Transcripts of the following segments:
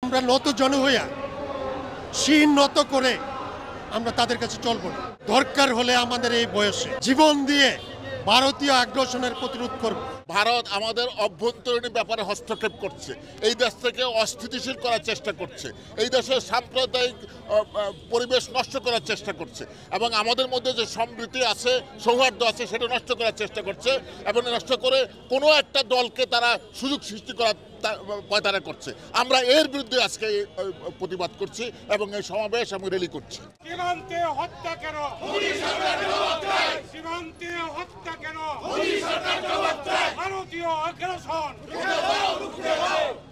আমরা নত জন হইয়া শির নত করে আমরা তাদের কাছে চলব না। দরকার হলে আমাদের এই বয়সে জীবন দিয়ে ভারতীয় আগ্রাসনের প্রতিরোধ করব। ভারত আমাদের অভ্যন্তরীণ ব্যাপারে হস্তক্ষেপ করছে, এই দেশ থেকে অস্থিতিশীল করার চেষ্টা করছে, এই দেশের সাম্প্রদায়িক পরিবেশ নষ্ট করার চেষ্টা করছে এবং আমাদের মধ্যে যে সম্প্রীতি আছে, সৌহার্দ্য আছে, সেটা নষ্ট করার চেষ্টা করছে এবং নষ্ট করে কোনো একটা দলকে তারা সুযোগ সৃষ্টি করার পয়তারা করছে। আমরা এর বিরুদ্ধে আজকে প্রতিবাদ করছি এবং এই সমাবেশ এবং র্যালি করছি। সীমান্তে হত্যা কেন? সীমান্তে হত্যা কেন? ভারতীয় আগ্রাসন,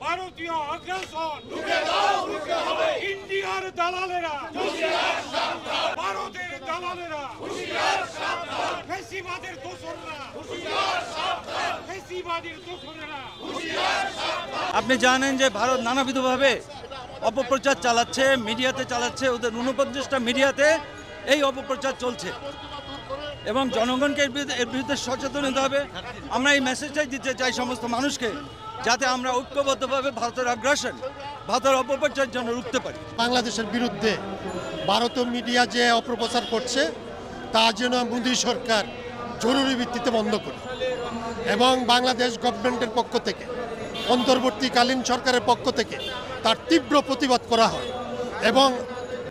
ভারতীয় আগ্রাসন, ইন্ডিয়ার দালালেরা, ভারতের দালালেরা, ফেসিবাদের দোসররা, ফেসিবাদের দোসরেরা। আপনি জানেন যে ভারত নানাবিধভাবে অপপ্রচার চালাচ্ছে, মিডিয়াতে চালাচ্ছে, ওদের 49টা মিডিয়াতে এই অপপ্রচার চলছে এবং জনগণকে এর বিরুদ্ধে সচেতন হতে হবে। আমরা এই মেসেজটাই দিতে চাই সমস্ত মানুষকে, যাতে আমরা ঐক্যবদ্ধভাবে ভারতের আগ্রাসন, ভারতের অপপ্রচারের জন্য রুখতে পারি। বাংলাদেশের বিরুদ্ধে ভারতীয় মিডিয়া যে অপপ্রচার করছে তা যেন মোদী সরকার জরুরি ভিত্তিতে বন্ধ করে এবং বাংলাদেশ গভর্নমেন্টের পক্ষ থেকে, অন্তর্বর্তীকালীন সরকারের পক্ষ থেকে তার তীব্র প্রতিবাদ করা হয় এবং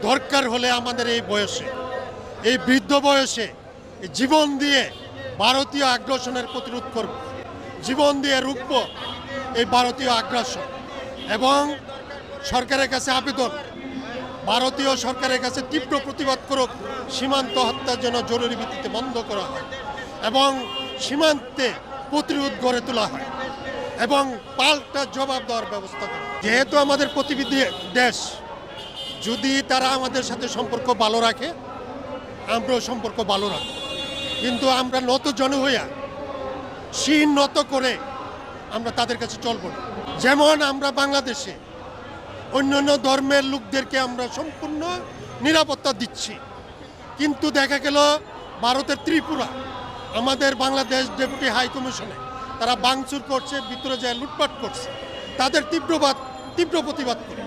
দরকার হলে আমাদের এই বয়সে, এই বৃদ্ধ বয়সে জীবন দিয়ে ভারতীয় আগ্রাসনের প্রতিরোধ করব, জীবন দিয়ে রুখব এই ভারতীয় আগ্রাসন। এবং সরকারের কাছে আবেদন, ভারতীয় সরকারের কাছে তীব্র প্রতিবাদ করুক, সীমান্ত হত্যার জন্য জরুরি ভিত্তিতে বন্ধ করা হয় এবং সীমান্তে প্রতিরোধ গড়ে তোলা হয় এবং পাল্টা জবাব দেওয়ার ব্যবস্থা করে। যেহেতু আমাদের প্রতিবেশী দেশ, যদি তারা আমাদের সাথে সম্পর্ক ভালো রাখে আমরাও সম্পর্ক ভালো রাখব, কিন্তু আমরা নত জন হইয়া শির নত করে আমরা তাদের কাছে চলব না। যেমন আমরা বাংলাদেশে অন্যান্য ধর্মের লোকদেরকে আমরা সম্পূর্ণ নিরাপত্তা দিচ্ছি, কিন্তু দেখা গেল ভারতের ত্রিপুরা আমাদের বাংলাদেশ ডেপুটি হাই কমিশনে তারা ভাঙচুর করছে, ভিতরে যায় লুটপাট করছে, তাদের তীব্র প্রতিবাদ করে।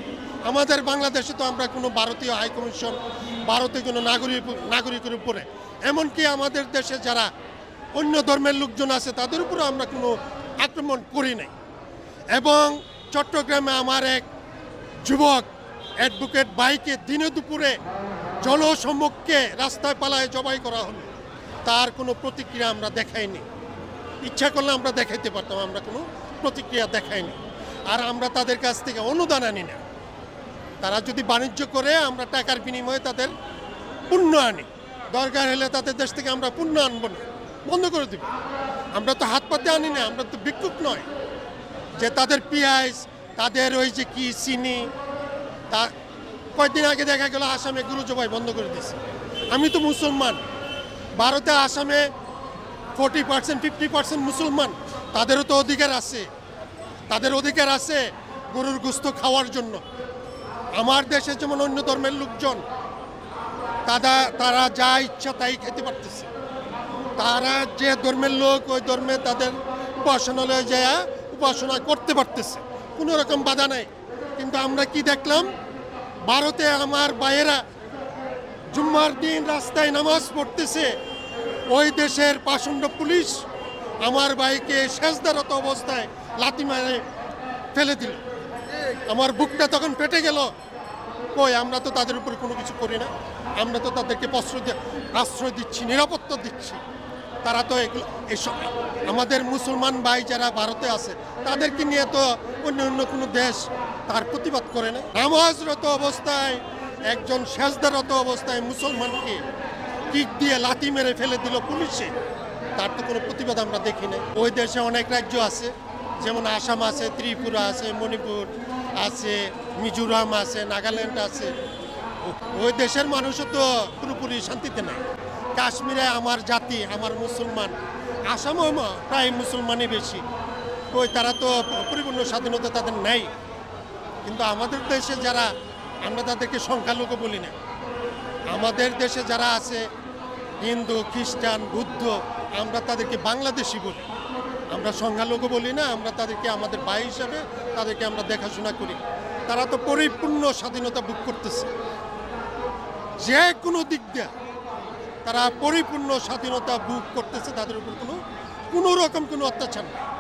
আমাদের বাংলাদেশে তো আমরা কোনো ভারতীয় হাই কমিশন, ভারতীয় কোনো নাগরিকের উপরে, এমনকি আমাদের দেশে যারা অন্য ধর্মের লোকজন আছে তাদের উপরে আমরা কোনো আক্রমণ করি নাই। এবং চট্টগ্রামে আমার এক যুবক অ্যাডভোকেট ভাইকে দিনে দুপুরে জনসম্মুখে রাস্তায় পালায় জবাই করা হলো, তার কোনো প্রতিক্রিয়া আমরা দেখাইনি। ইচ্ছা করলে আমরা দেখাইতে পারতাম, আমরা কোনো প্রতিক্রিয়া দেখাইনি। আর আমরা তাদের কাছ থেকে অনুদান আনি না, তারা যদি বাণিজ্য করে আমরা টাকার বিনিময়ে তাদের পণ্য আনি, দরকার হলে তাদের দেশ থেকে আমরা পণ্য আনবো না, বন্ধ করে দেব। আমরা তো হাত পাতে আনি না, আমরা তো ভিক্ষুক নয় যে তাদের পেঁয়াজ, তাদের ওই যে কি চিনি, তা কয়েকদিন আগে দেখা গেল আসামে গরু জবাই বন্ধ করে দিয়েছে। আমি তো মুসলমান, ভারতে আসামে 40% 50% মুসলমান, তাদেরও তো অধিকার আছে, তাদের অধিকার আছে গরুর গোশত খাওয়ার জন্য। আমার দেশে যেমন অন্য ধর্মের লোকজন তারা যা ইচ্ছা তাই খেতে পারতেছে, তারা যে ধর্মের লোক ওই ধর্মে তাদের উপাসনালয়ে যায় উপাসনা করতে পারতেছে, কোনো রকম বাধা নাই। কিন্তু আমরা কি দেখলাম, ভারতে আমার ভাইয়েরা জুম্মার দিন রাস্তায় নামাজ পড়তেছে, ওই দেশের পাষণ্ড পুলিশ আমার ভাইকে সেজদারত অবস্থায় লাথি মারে ফেলে দিল। আমার বুকটা তখন ফেটে গেল। কই, আমরা তো তাদের উপরে কোনো কিছু করি না, আমরা তো তাদেরকে আশ্রয় দিচ্ছি, নিরাপত্তা দিচ্ছি। তারা তো এগুলো এসব আমাদের মুসলমান ভাই যারা ভারতে আছে তাদেরকে নিয়ে তো অন্য কোনো দেশ তার প্রতিবাদ করে না। নামাজরত অবস্থায় একজন সেজদারত অবস্থায় মুসলমানকে কিক দিয়ে লাথি মেরে ফেলে দিল পুলিশে, তার তো কোনো প্রতিবাদ আমরা দেখি না। ওই দেশে অনেক রাজ্য আছে, যেমন আসাম আছে, ত্রিপুরা আছে, মণিপুর আছে, মিজোরাম আছে, নাগাল্যান্ড আছে। ওই দেশের মানুষও তো পুরোপুরি শান্তিতে নাই। কাশ্মীরে আমার জাতি, আমার মুসলমান, আসামেও প্রায় মুসলমানই বেশি, ওই তারা তো পরিপূর্ণ স্বাধীনতা তাদের নেই। কিন্তু আমাদের দেশে যারা, আমরা তাদেরকে সংখ্যালঘু বলি না, আমাদের দেশে যারা আছে হিন্দু, খ্রিস্টান, বৌদ্ধ, আমরা তাদেরকে বাংলাদেশি বলি, আমরা সংখ্যালঘু বলি না। আমরা তাদেরকে আমাদের ভাই হিসাবে তাদেরকে আমরা দেখাশোনা করি। তারা তো পরিপূর্ণ স্বাধীনতা ভোগ করতেছে, যে কোনো দিক দিয়ে তারা পরিপূর্ণ স্বাধীনতা ভোগ করতেছে, তাদের উপর কোনো রকম কোনো অত্যাচার নেই।